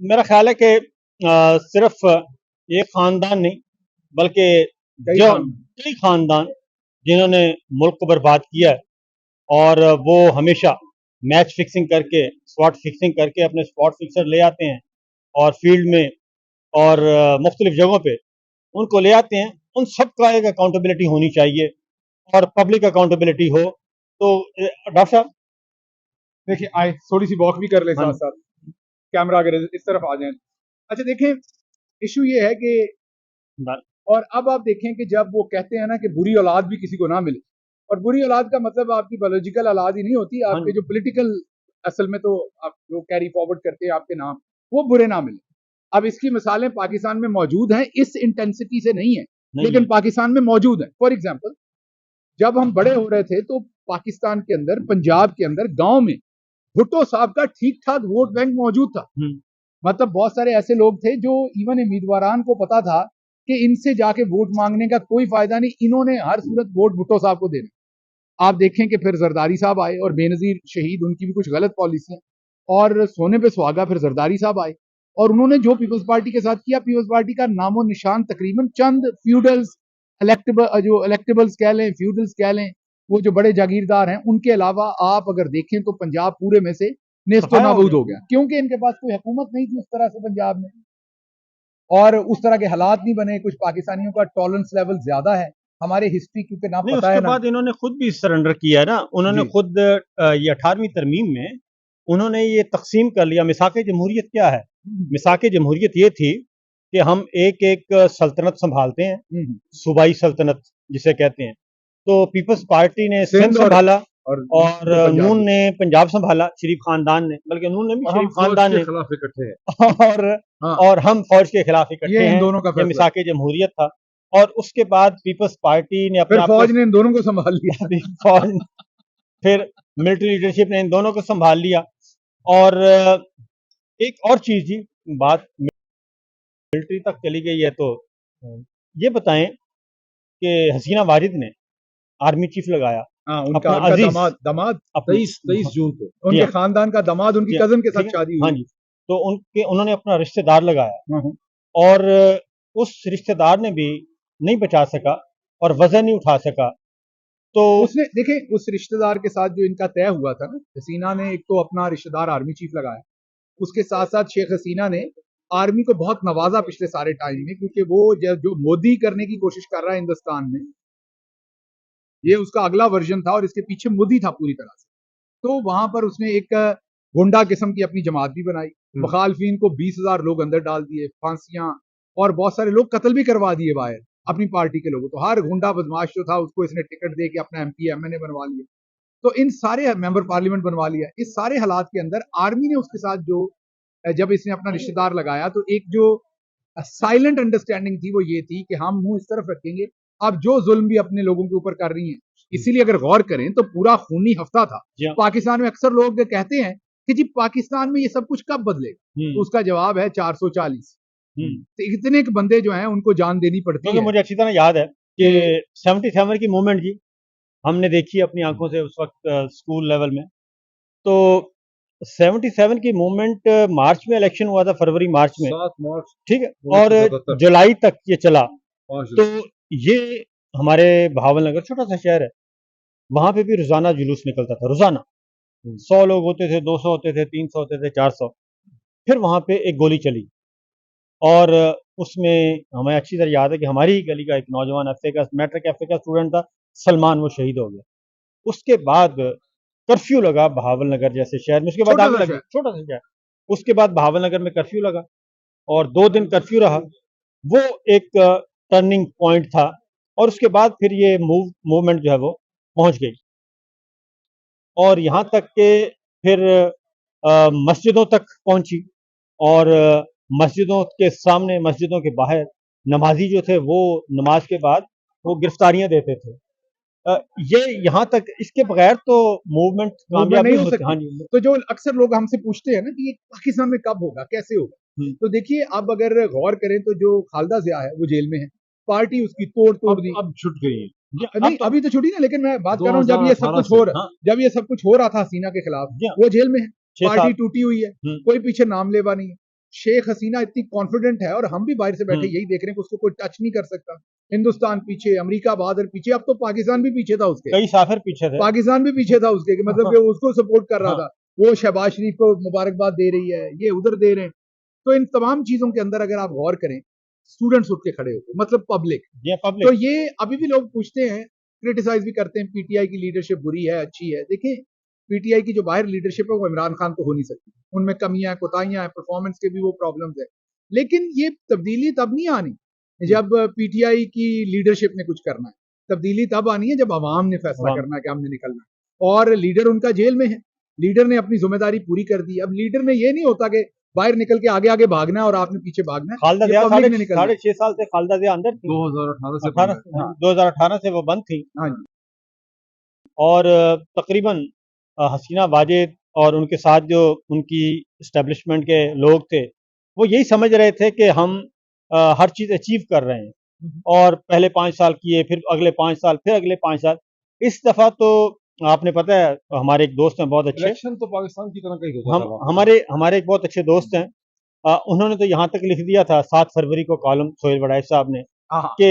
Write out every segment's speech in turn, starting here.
میرا خیال ہے کہ صرف ایک خاندان نہیں بلکہ کئی خاندان جنہوں نے ملک کو برباد کیا ہے اور وہ ہمیشہ میچ فکسنگ کر کے اسپاٹ فکسنگ کر کے اپنے اسپاٹ فکسر لے آتے ہیں اور فیلڈ میں اور مختلف جگہوں پہ ان کو لے آتے ہیں. ان سب کا ایک اکاؤنٹیبلٹی ہونی چاہیے اور پبلک اکاؤنٹیبلٹی ہو. تو ڈاکٹر صاحب دیکھیں آئے تھوڑی سی واک بھی کر لیں ساتھ ساتھ, کیمرہ اگر اس طرف آ جائیں. اچھا دیکھیں ایشو یہ ہے کہ اور اب آپ دیکھیں کہ جب وہ کہتے ہیں نا کہ بری اولاد بھی کسی کو نہ ملے, اور بری اولاد کا مطلب آپ کی بایولوجیکل اولاد ہی نہیں ہوتی, آپ کے جو پولیٹیکل اصل میں تو آپ جو کیری فارورڈ کرتے ہیں آپ کے نام وہ برے نہ ملے. اب اس کی مثالیں پاکستان میں موجود ہیں, اس انٹینسٹی سے نہیں ہیں لیکن پاکستان میں موجود ہیں. فار ایگزامپل جب ہم بڑے ہو رہے تھے تو پاکستان کے اندر پنجاب کے اندر گاؤں میں بھٹو صاحب کا ٹھیک ٹھاک ووٹ بینک موجود تھا. مطلب بہت سارے ایسے لوگ تھے جو ایون امیدواران کو پتا تھا کہ ان سے جا کے ووٹ مانگنے کا کوئی فائدہ نہیں, انہوں نے ہر صورت ووٹ بھٹو صاحب کو دینا. آپ دیکھیں کہ پھر زرداری صاحب آئے اور بے نظیر شہید, ان کی بھی کچھ غلط پالیسیاں, اور سونے پہ سہاگا پھر زرداری صاحب آئے اور انہوں نے جو پیپلز پارٹی کے ساتھ کیا, پیپلز پارٹی کا نام و نشان تقریباً چند فیوڈلز جو الیکٹیبلز کہہ لیں, فیوڈلز کہہ لیں, وہ جو بڑے جاگیردار ہیں, ان کے علاوہ آپ اگر دیکھیں تو پنجاب پورے میں سے نیست و نابود ہو گیا, کیونکہ ان کے پاس کوئی حکومت نہیں تھی اس طرح سے پنجاب میں, اور اس طرح کے حالات نہیں بنے. کچھ پاکستانیوں کا ٹالرنس لیول زیادہ ہے, ہمارے ہسٹری کیونکہ نہ نہیں, اس پتہ ہے کے نا. بعد انہوں نے خود بھی سرنڈر کیا نا, انہوں نے خود یہ 18ویں ترمیم میں انہوں نے یہ تقسیم کر لیا. میثاق جمہوریت کیا ہے؟ میثاق جمہوریت یہ تھی کہ ہم ایک ایک سلطنت سنبھالتے ہیں, صوبائی سلطنت جسے کہتے ہیں. تو پیپلز پارٹی نے سندھ سنبھالا اور نون نے پنجاب سنبھالا, شریف خاندان نے, بلکہ نون نے بھی شریف خاندان نے, خلاف اکٹھے ہیں اور ہم فوج کے خلاف اکٹھے ہیں. یہ میثاق جمہوریت تھا. اور اس کے بعد پیپلز پارٹی نے اپنے فوج نے ان دونوں کو سنبھال لیا, فوج پھر ملٹری لیڈرشپ نے ان دونوں کو سنبھال لیا. اور ایک اور چیز جی, بات ملٹری تک چلی گئی ہے, تو یہ بتائیں کہ حسینہ واجد نے آرمی چیف لگایا, اپنا عزیز داماد 23 جون کو ان کے خاندان کا داماد ان کی کزن کے ساتھ شادی ہوئی. ہاں جی, تو انہوں نے اپنا رشتہ دار لگایا اور اس رشتہ دار نے بھی نہیں بچا سکا اور وزن نہیں اٹھا سکا. تو اس نے دیکھیں اس رشتہ دار کے ساتھ جو ان کا طے ہوا تھا نا, حسینہ نے ایک تو اپنا رشتہ دار آرمی چیف لگایا, اس کے ساتھ ساتھ شیخ حسینہ نے آرمی کو بہت نوازا پچھلے سارے ٹائم میں, کیونکہ وہ جو مودی کرنے کی کوشش کر رہا ہے ہندوستان میں, یہ اس کا اگلا ورژن تھا اور اس کے پیچھے مودی تھا پوری طرح سے. تو وہاں پر اس نے ایک گنڈا قسم کی اپنی جماعت بھی بنائی, مخالفین کو 20,000 لوگ اندر ڈال دیے, پھانسیاں, اور بہت سارے لوگ قتل بھی کروا دیے باہر اپنی پارٹی کے لوگوں. تو ہر گنڈا بدماش جو تھا اس کو اس نے ٹکٹ دے کے اپنا ایم پی ایم این اے بنوا لیا, تو ان سارے ممبر پارلیمنٹ بنوا لیا. اس سارے حالات کے اندر آرمی نے اس کے ساتھ جو جب اس نے اپنا رشتہ دار لگایا تو ایک جو سائلنٹ انڈرسٹینڈنگ تھی وہ یہ تھی کہ ہم منہ اس طرف رکھیں گے. اب جو ظلم بھی اپنے لوگوں کے اوپر کر رہی ہیں, اسی لیے اگر غور کریں تو پورا خونی ہفتہ تھا پاکستان میں. اکثر لوگ کہتے ہیں کہ جی پاکستان میں یہ سب کچھ کب بدلے گا, تو اس کا جواب ہے 440. اتنے بندے جو ہیں ان کو جان دینی پڑتی ہے. مجھے اچھی طرح یاد ہے کہ 77 کی موومنٹ جی ہم نے دیکھی اپنی آنکھوں سے اس وقت اسکول لیول میں. تو 77 کی موومنٹ مارچ میں الیکشن ہوا تھا, فروری مارچ میں, ٹھیک ہے, اور جولائی تک یہ چلا. تو یہ ہمارے بہاول نگر چھوٹا سا شہر ہے, وہاں پہ بھی روزانہ جلوس نکلتا تھا, روزانہ 100 لوگ ہوتے تھے, 200 ہوتے تھے, 300 ہوتے تھے, 400. پھر وہاں پہ ایک گولی چلی اور اس میں ہمیں اچھی طرح یاد ہے کہ ہماری ہی گلی کا ایک نوجوان میٹرک ایف اے کا اسٹوڈنٹ تھا, سلمان, وہ شہید ہو گیا. اس کے بعد کرفیو لگا بہاول نگر جیسے شہر میں, اس کے بعد آگے لگا چھوٹا سا شہر, اس کے بعد بہاول نگر میں کرفیو لگا اور 2 دن کرفیو رہا. وہ ایک ٹرننگ پوائنٹ تھا, اور اس کے بعد پھر یہ موومنٹ جو ہے وہ پہنچ گئی, اور یہاں تک کہ پھر مسجدوں تک پہنچی, اور مسجدوں کے سامنے, مسجدوں کے باہر نمازی جو تھے وہ نماز کے بعد وہ گرفتاریاں دیتے تھے. یہ یہاں تک, اس کے بغیر تو موومنٹ کامیاب نہیں ہو سکتی. تو جو اکثر لوگ ہم سے پوچھتے ہیں نا کہ یہ پاکستان میں کب ہوگا, کیسے ہوگا, تو دیکھیے اب اگر غور کریں تو جو خالدہ ضیاء ہے وہ جیل میں ہے, پارٹی اس کی توڑ دی, اب چھٹ گئی ہے. نہیں ابھی تو چھٹی نا, لیکن میں بات کر رہا ہوں جب یہ سب کچھ ہو رہا, جب یہ سب کچھ ہو رہا تھا حسینہ کے خلاف, وہ جیل میں ہے, پارٹی ٹوٹی ہوئی ہے, کوئی پیچھے نام لیوا نہیں ہے. शेख हसीना इतनी कॉन्फिडेंट है और हम भी बाहर से बैठे यही देख रहे हैं कि उसको कोई टच नहीं कर सकता. हिंदुस्तान पीछे, अमेरिका बहादुर पीछे, अब तो पाकिस्तान भी पीछे था उसके, कई साफिर पीछे थे, पाकिस्तान भी पीछे था उसके, कि मतलब कि उसको सपोर्ट कर रहा था. वो शहबाज शरीफ को मुबारकबाद दे रही है, ये उधर दे रहे हैं. तो इन तमाम चीजों के अंदर अगर आप गौर करें, स्टूडेंट्स उठ के खड़े होते, मतलब पब्लिक. तो ये अभी भी लोग पूछते हैं, क्रिटिसाइज भी करते हैं, पीटीआई की लीडरशिप बुरी है अच्छी है. देखें, पीटीआई की जो बाहर लीडरशिप है वो इमरान खान तो हो नहीं सकती, उनमें कमियां कोताहियां हैं, परफॉर्मेंस के भी वो प्रॉब्लम्स है. लेकिन ये तब्दीली तब नहीं आनी जब पीटीआई की लीडरशिप ने कुछ करना है. तब्दीली तब आनी है जब अवाम ने फैसला करना है कि हमने निकलना है. और लीडर उनका जेल में है, लीडर ने अपनी जिम्मेदारी पूरी कर दी. अब लीडर में ये नहीं होता कि बाहर निकल के आगे आगे भागना है और आपने पीछे भागना है. खालदा जिया 6.5 साल से खालदा जिया अंदर थी, 2018 से वो बंद थी. हाँ जी. और तकरीबन हसीना वाजिद और उनके साथ जो उनकी इस्टेब्लिशमेंट के लोग थे वो यही समझ रहे थे कि हम हर चीज़ अचीव कर रहे हैं, और पहले 5 साल किए, फिर अगले 5 साल, फिर अगले 5 साल. इस दफ़ा तो आपने पता है, हमारे एक दोस्त हैं बहुत अच्छे, इलेक्शन तो पाकिस्तान की तरह का ही होता था. हमारे एक बहुत अच्छे दोस्त हैं, उन्होंने तो यहाँ तक लिख दिया था 7 फरवरी को कॉलम सोहेल वड़ाई साहब ने कि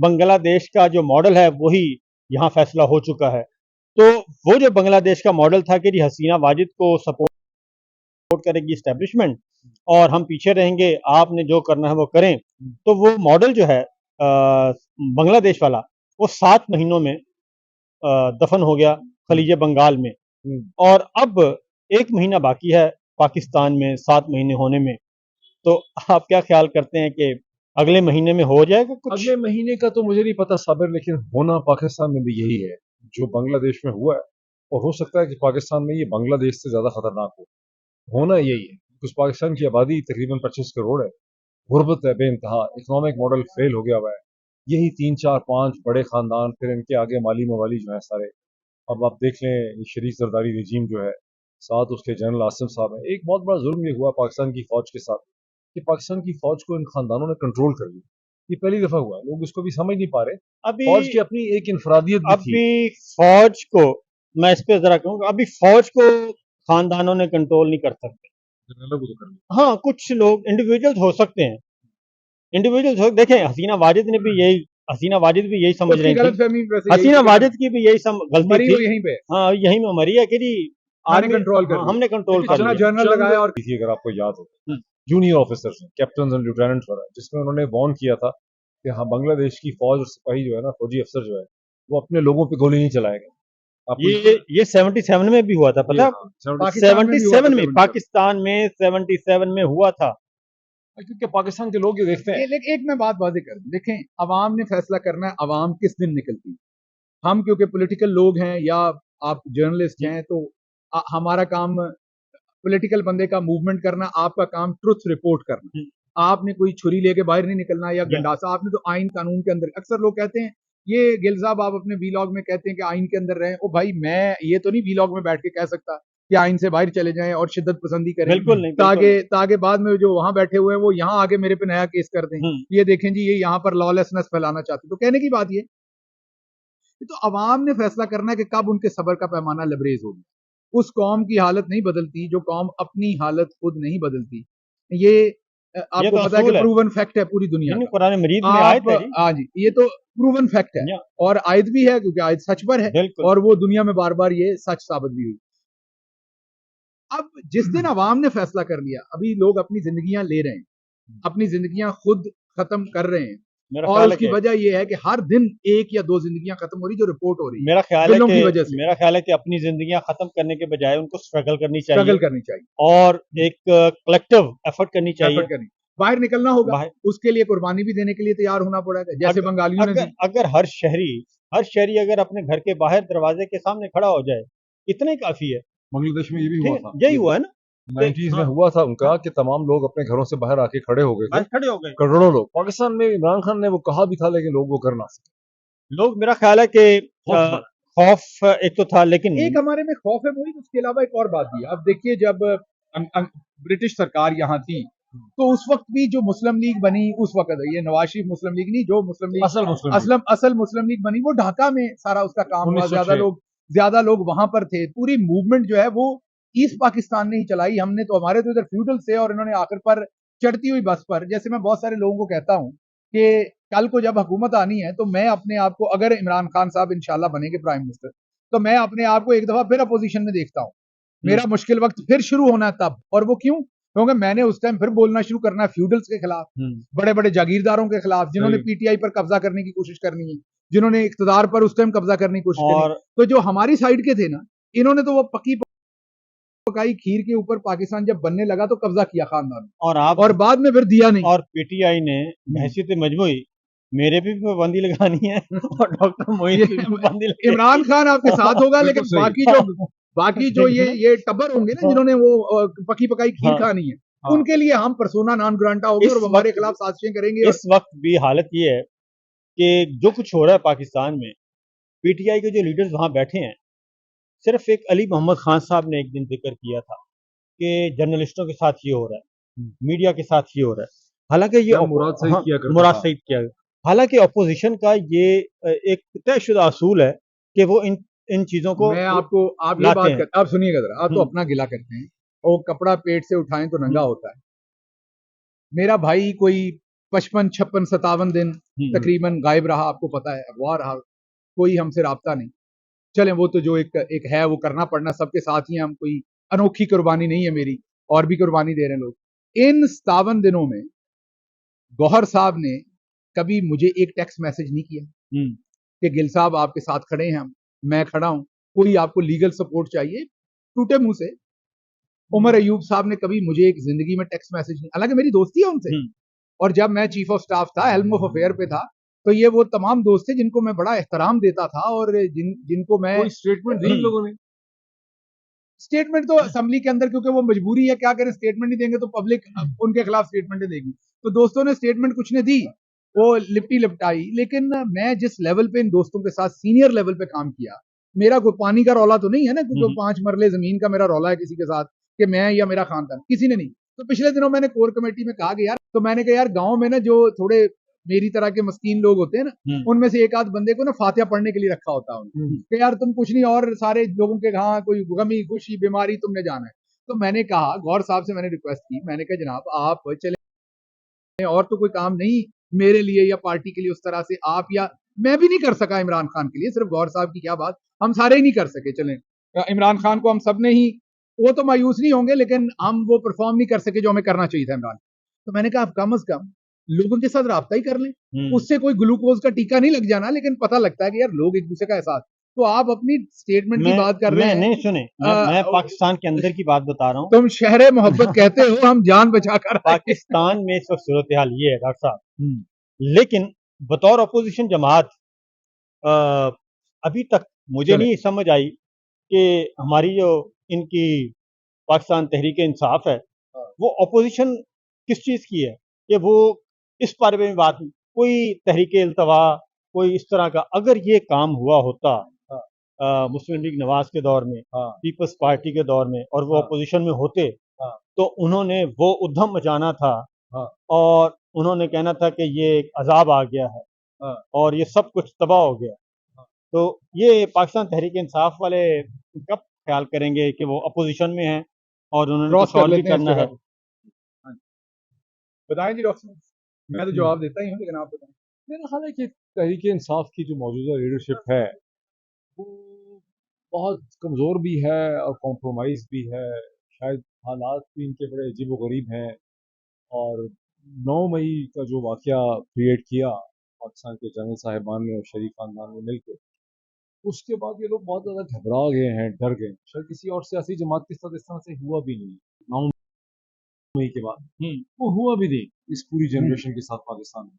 बांग्लादेश का जो मॉडल है वही यहाँ फैसला हो चुका है. तो वो जो बांग्लादेश का मॉडल था कि जी हसीना वाजिद को सपोर्ट करेगी इस्टेब्लिशमेंट और हम पीछे रहेंगे, आपने जो करना है वो करें, तो वो मॉडल जो है बांग्लादेश वाला, वो 7 महीनों में दफन हो गया खलीज बंगाल में. और अब 1 महीना बाकी है पाकिस्तान में 7 महीने होने में. तो आप क्या ख्याल करते हैं कि अगले महीने में हो जाएगा कुछ? अगले महीने का तो मुझे नहीं पता साबिर, लेकिन होना पाकिस्तान में भी यही है जो बांग्लादेश में हुआ है. और हो सकता है कि पाकिस्तान में ये बांग्लादेश से ज़्यादा खतरनाक हो. होना यही है कुछ. पाकिस्तान की आबादी तकरीबन 25 करोड़ है, गुर्बत है बेइंतहा, इकोनॉमिक मॉडल फेल हो गया हुआ है. यही 3 4 5 बड़े खानदान, फिर इनके आगे माली मवाली जो है सारे. अब आप देख लें, ये शरीफ जरदारी रजीम जो है, साथ उसके जनरल आसिम साहब हैं. एक बहुत बड़ा जुल्म ये हुआ पाकिस्तान की फौज के साथ कि पाकिस्तान की फौज को इन खानदानों ने कंट्रोल कर लिया. ये पहली दफा हुआ है, लोग इसको भी समझ नहीं पा रहे. अभी फौज की अपनी एक इंफरादियत भी थी. अभी फौज को, मैं इस पे जरा कहूँगा, अभी फौज को खानदानों ने कंट्रोल नहीं कर सकते. जनरलों को तो कर लिया. हाँ, कुछ लोग इंडिविजुअल्स हो सकते हैं, इंडिविजुअल्स हो. देखें, हसीना वाजिद भी यही समझ रही थी, हसीना वाजिद की भी यही गलती थी. यहीं पे, हाँ, यहीं में मरी है कि जी हमने कंट्रोल कर लिया. जनरल लगाया. और अगर आपको याद हो, जूनियर ऑफिसर्स हैं, कैप्टन एंड लेफ्टिनेंट वाला, जिसमें उन्होंने वार्न किया था कि हाँ, बांग्लादेश की फौज और सिपाही जो है ना, फौजी अफसर जो है, वो अपने लोगों पे गोली नहीं चलाएंगे. ये 77 में भी हुआ था, पता? 77 में पाकिस्तान में 77 में हुआ था. क्योंकि पाकिस्तान के लोग ये देखते हैं. एक मैं बात वाज़ेह कर दूं, देखें, अवाम ने फैसला करना है, अवाम किस दिन निकलती है. हम क्योंकि पॉलिटिकल लोग हैं या आप जर्नलिस्ट हैं, तो हमारा काम पॉलिटिकल बंदे का मूवमेंट करना, आपका काम ट्रुथ रिपोर्ट करना. आपने कोई छुरी लेके बाहर नहीं निकलना या गंडासा. आपने तो आइन कानून के अंदर. अक्सर लोग कहते हैं, ये गिल साहब आप अपने वीलॉग में कहते हैं कि आइन के अंदर रहें. ओ भाई, मैं ये तो नहीं वीलॉग में बैठ के कह सकता कि आइन से बाहर चले जाएं और शिद्दत पसंदी करें. बिल्कुल नहीं. ताकि बाद में जो वहां बैठे हुए हैं वो यहाँ आगे मेरे पे नया केस कर दें, ये देखें जी ये यहाँ पर लॉलेसनेस फैलाना चाहते. तो कहने की बात ये तो अवाम ने फैसला करना है कि कब उनके सब्र का पैमाना लबरेज होगी. उस कौम की हालत नहीं बदलती जो कौम अपनी हालत खुद नहीं बदलती. ये आपको पता है कि प्रूवन फैक्ट है पूरी दुनिया में. कुरान मजीद में आयत है. हाँ जी, ये तो प्रूवन फैक्ट है और आयत भी है, क्योंकि आयत सच पर है और वो दुनिया में बार बार ये सच साबित भी हुई. अब जिस दिन अवाम ने फैसला कर लिया, अभी लोग अपनी जिंदगियां ले रहे हैं, अपनी जिंदगियां खुद खत्म कर रहे हैं, और उसकी वजह यह है कि हर दिन 1 या 2 जिंदगियां खत्म हो रही जो रिपोर्ट हो रही है. मेरा ख्याल है कि अपनी जिंदगियां खत्म करने के बजाय उनको स्ट्रगल करनी चाहिए और एक कलेक्टिव एफर्ट करनी चाहिए. बाहर निकलना होगा, उसके लिए कुर्बानी भी देने के लिए तैयार होना पड़ेगा, जैसे बंगालियों ने. अगर हर शहरी अगर अपने घर के बाहर दरवाजे के सामने खड़ा हो जाए, इतना ही काफी है. बांग्लादेश में ये भी हुआ था, यही हुआ है ना, 90s में हुआ था उनका कि तमाम लोग अपने घरों से बाहर आके खड़े हो गए, करोड़ों लोग. पाकिस्तान में इमरान खान ने वो कहा भी था, लेकिन लोग वो कर ना सके. लोग, मेरा ख्याल है कि खौफ एक तो था, लेकिन एक हमारे में खौफ है वही. उसके अलावा एक और बात भी. अब देखिए, जब ब्रिटिश सरकार यहाँ थी तो उस वक्त भी जो मुस्लिम लीग बनी, उस वक्त ये नवाज शरीफ मुस्लिम लीग नहीं, जो मुस्लिम लीग असल मुस्लिम लीग बनी, वो ढाका में सारा उसका काम हुआ. ज्यादा लोग वहां पर थे. पूरी मूवमेंट जो है वो ईस्ट पाकिस्तान ने ही चलाई, हमने तो, हमारे तो इधर फ्यूडल से, और इन्होंने आखिर पर चढ़ती हुई बस पर, जैसे मैं बहुत सारे लोगों को कहता हूँ कि कल को जब हुकूमत आनी है तो मैं अपने आप को, अगर इमरान खान साहब इंशाल्लाह बनेंगे प्राइम मिनिस्टर, तो मैं अपने आप को एक दफा फिर अपोजिशन में देखता हूँ, मेरा मुश्किल वक्त फिर शुरू होना है तब। और वो क्यों? क्योंकि मैंने उस टाइम फिर बोलना शुरू करना है फ्यूडल्स के खिलाफ, बड़े बड़े जागीरदारों के खिलाफ, जिन्होंने पीटीआई पर कब्जा करने की कोशिश करनी है, जिन्होंने इक्तदार पर उस टाइम कब्जा करने की कोशिश करनी। तो जो हमारी साइड के थे ना, इन्होंने तो वो पकी पकाई खीर के ऊपर पाकिस्तान जब बनने लगा तो कब्जा किया खानदान, और बाद में फिर दिया नहीं। और पीटीआई ने हैसियत मजमूई मेरे भी पाबंदी लगानी है और डॉक्टर मोइन की भी पाबंदी लगानी है। इमरान खान आपके साथ होगा, लेकिन बाकी जो ये टब्बर होंगे ना, जिन्होंने वो पकी पकाई खीर खानी है, उनके लिए हम पर्सोना नॉन ग्रांटा होंगे और हमारे खिलाफ साजिशें करेंगे। इस वक्त भी हालत ये है कि जो कुछ हो रहा है पाकिस्तान में, पीटीआई के जो लीडर्स वहां बैठे हैं, सिर्फ एक अली मोहम्मद खान साहब ने एक दिन जिक्र किया था कि जर्नलिस्टों के साथ ये हो रहा है, मीडिया के साथ ये हो रहा है। हालांकि ये मुराद सईद किया करता मुराद था। सईद किया, हालांकि अपोजिशन का ये एक तयशुदा असूल है कि वो इन चीजों को मैं आपको, आप ये बात कर, आप सुनिएगा जरा, आप तो अपना गिला करते हैं, और कपड़ा पेट से उठाएं तो नंगा होता है। मेरा भाई कोई 55, 56, 57 दिन तकरीबन गायब रहा, आपको पता है, अगवा रहा, कोई हमसे राब्ता नहीं। चलें, वो तो जो एक है वो करना पड़ना, सबके साथ ही हम, कोई अनोखी कुर्बानी नहीं है मेरी, और भी कुर्बानी दे रहे हैं लोग। इन 57 दिनों में गौहर साहब ने कभी मुझे एक टेक्स्ट मैसेज नहीं किया कि गिल साहब आपके साथ खड़े हैं, हम, मैं खड़ा हूं, कोई आपको लीगल सपोर्ट चाहिए, टूटे मुंह से। उमर अयूब साहब ने कभी मुझे एक जिंदगी में टेक्स्ट मैसेज नहीं, हालांकि मेरी दोस्ती है उनसे, और जब मैं चीफ ऑफ स्टाफ था, हेल्म ऑफ अफेयर पे था, तो ये वो तमाम दोस्त थे जिनको मैं बड़ा एहतराम देता था, और जिनको मैं, कोई स्टेटमेंट दी लोगों ने? स्टेटमेंट तो असेंबली के अंदर, क्योंकि वो मजबूरी है, क्या करें, स्टेटमेंट नहीं देंगे तो पब्लिक उनके खिलाफ स्टेटमेंट देगी, तो दोस्तों ने स्टेटमेंट कुछ ने दी, वो लिपटी लिपटाई। लेकिन मैं जिस लेवल पे इन दोस्तों के साथ सीनियर लेवल पे काम किया, मेरा कोई पानी का रौला तो नहीं है ना, क्योंकि 5 मरले जमीन का मेरा रौला है किसी के साथ, कि मैं या मेरा खानदान, किसी ने नहीं। तो पिछले दिनों मैंने कोर कमेटी में कहा कि यार, तो मैंने कहा यार, गांव में ना जो थोड़े मेरी तरह के मस्कीन लोग होते हैं ना, उनमें से एक आध बंदे को ना फातिहा पढ़ने के लिए रखा होता है कि यार तुम कुछ नहीं, और सारे लोगों के हाँ कोई गमी खुशी बीमारी तुमने जाना है। तो मैंने कहा, गौर साहब से मैंने रिक्वेस्ट की, मैंने कहा जनाब आप चले, और तो कोई काम नहीं मेरे लिए या पार्टी के लिए उस तरह से, आप या मैं भी नहीं कर सका इमरान खान के लिए, सिर्फ गौर साहब की क्या बात, हम सारे ही नहीं कर सके। चलें, इमरान खान को हम सब ने ही, वो तो मायूस नहीं होंगे, लेकिन हम वो परफॉर्म नहीं कर सके जो हमें करना चाहिए था इमरान। तो मैंने कहा आप कम से कम लोगों के साथ राब्ता ही कर लें, उससे कोई ग्लूकोज का टीका नहीं लग जाना, लेकिन पता लगता है कि यार लोग एक दूसरे का एहसास। तो आप अपनी स्टेटमेंट की बात कर रहे हैं, नहीं सुने, मैं पाकिस्तान के अंदर की बात बता रहा हूँ। तुम शहरे मोहब्बत कहते हो, हम जान बचा कर पाकिस्तान में इस वक्त सूरत हाल ये है डॉक्टर साहब, लेकिन बतौर अपोजिशन जमात अभी तक मुझे नहीं समझ आई कि हमारी जो इनकी पाकिस्तान तहरीक इंसाफ है, वो अपोजिशन किस चीज़ की है कि वो इस बारे में बात, कोई तहरीक इल्तवा, कोई इस तरह का, अगर ये काम हुआ होता मुस्लिम लीग नवाज के दौर में, पीपल्स पार्टी के दौर में, और वो अपोजिशन में होते, तो उन्होंने वो उद्यम मचाना था, और उन्होंने कहना था कि ये एक अजाब आ गया है और ये सब कुछ तबाह हो गया। तो ये पाकिस्तान तहरीक इंसाफ वाले कब ख्याल करेंगे कि वो अपोजिशन में हैं और उन्होंने सॉल्व भी करना है? बताएं जी डॉक्टर साहब, मैं तो जवाब देता ही हूँ, लेकिन आप बताएं। मेरा ख्याल है कि तहरीक इंसाफ की जो मौजूदा लीडरशिप है वो बहुत कमज़ोर भी है और कॉम्प्रोमाइज़ भी है। शायद हालात भी इनके बड़े अजीब व गरीब हैं, और 9 मई का जो वाक़या क्रिएट किया पाकिस्तान के जनरल साहिबान ने और शरीफ खानदान ने मिलकर, उसके बाद ये लोग बहुत ज़्यादा घबरा गए हैं, डर गए। शायद किसी और सियासी जमात के साथ इस तरह से हुआ भी नहीं 9 मई के बाद, वो हुआ भी नहीं इस पूरी जनरेशन के साथ पाकिस्तान में।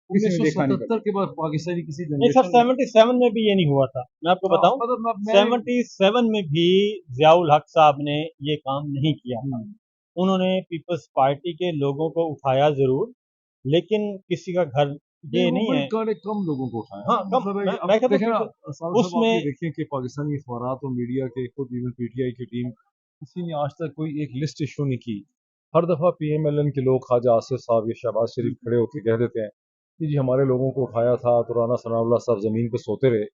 1977 के बाद पाकिस्तानी किसी नहीं सर, 77 में भी ये नहीं हुआ था, मैं आपको बताऊं, 77 में भी ज़ियाउल हक साहब ने ये काम नहीं किया था। उन्होंने पीपल्स पार्टी के लोगों को उठाया जरूर, लेकिन किसी का घर ये नहीं है, कम लोगों को उठाया। हाँ कम, मैं कहता हूं उसमें देखें कि पाकिस्तानी अखबारात और मीडिया के, खुद इवन पीटीआई की टीम, किसी ने आज तक कोई एक लिस्ट इशू नहीं की। हर दफ़ा पीएमएलएन के लोग ख्वाजा आसिफ साहब या शहबाज शरीफ खड़े होकर कह देते हैं کہ جی ہمارے لوگوں کو اٹھایا تھا تو رانا ثناء اللہ صاحب زمین پہ سوتے رہے.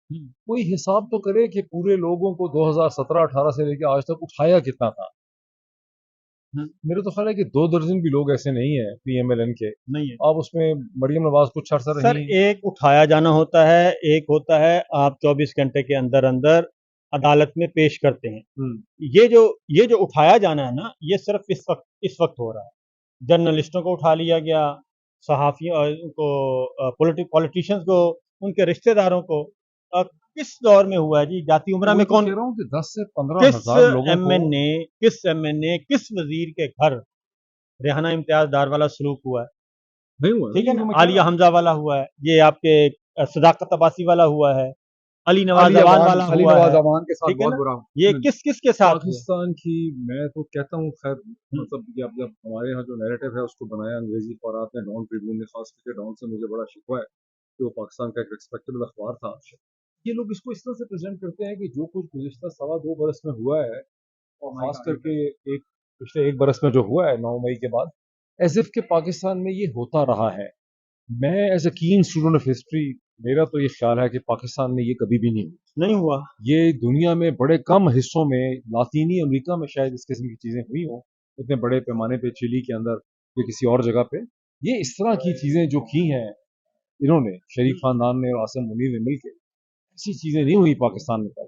کوئی حساب تو کرے کہ پورے لوگوں کو 2017-18 سے لے کے آج تک اٹھایا کتنا تھا. میرے تو خیال ہے کہ 2 درجن بھی لوگ ایسے نہیں ہیں پی ایم ایل این کے. نہیں ہے آپ اس میں مریم نواز کچھ عرصہ سر. رہی. ایک اٹھایا جانا ہوتا ہے, ایک ہوتا ہے آپ 24 گھنٹے کے اندر اندر عدالت میں پیش کرتے ہیں. یہ جو اٹھایا جانا ہے نا, یہ صرف اس وقت ہو رہا ہے. جرنلسٹوں کو اٹھا لیا گیا, صحافیوں کو, پولیٹیشینز کو, ان کے رشتہ داروں کو. کس دور میں ہوا ہے جی؟ جاتی عمرہ میں کون, کہہ رہا ہوں کہ 10 سے 15 کس ہزار لوگوں ایم کو این اے کس وزیر کے گھر ریحانہ امتیاز ڈار والا سلوک ہوا ہے؟ نہیں ہوا. ٹھیک ہے نا, عالیہ حمزہ والا ہوا ہے, یہ آپ کے صداقت عباسی والا ہوا ہے, علی نواز اوان والا علی ہوا نواز ہے. امان کے ساتھ ٹھیک ہے بہت نا, برا. یہ کس کس کے ساتھ ہوا؟ پاکستان کی میں تو کہتا ہوں خیر مطلب جب ہمارے یہاں جو نیریٹو ہے اس کو بنایا انگریزی اخبارات نے, ڈان ٹریبیون نے, خاص کر کے ڈان سے مجھے بڑا شکوہ ہے کہ وہ پاکستان کا ایک ریسپیکٹیبل اخبار تھا. یہ لوگ اس کو اس طرح سے پریزنٹ کرتے ہیں کہ جو کچھ گزشتہ 2.25 برس میں ہوا ہے, اور خاص کر کے پچھلے 1 برس میں جو ہوا ہے 9 مئی کے بعد, ایز اف کہ پاکستان میں یہ ہوتا رہا ہے. میں as a can student of history میرا تو یہ خیال ہے کہ پاکستان میں یہ کبھی بھی نہیں ہوا. یہ دنیا میں بڑے کم حصوں میں, لاطینی امریکہ میں شاید اس قسم کی چیزیں ہوئی ہوں, اتنے بڑے پیمانے پہ چلی کے اندر یا کسی اور جگہ پہ. یہ اس طرح کی چیزیں جو کی ہیں انہوں نے, شریف خاندان نے اور عاصم منیر نے مل کے, ایسی چیزیں نہیں ہوئی پاکستان میں.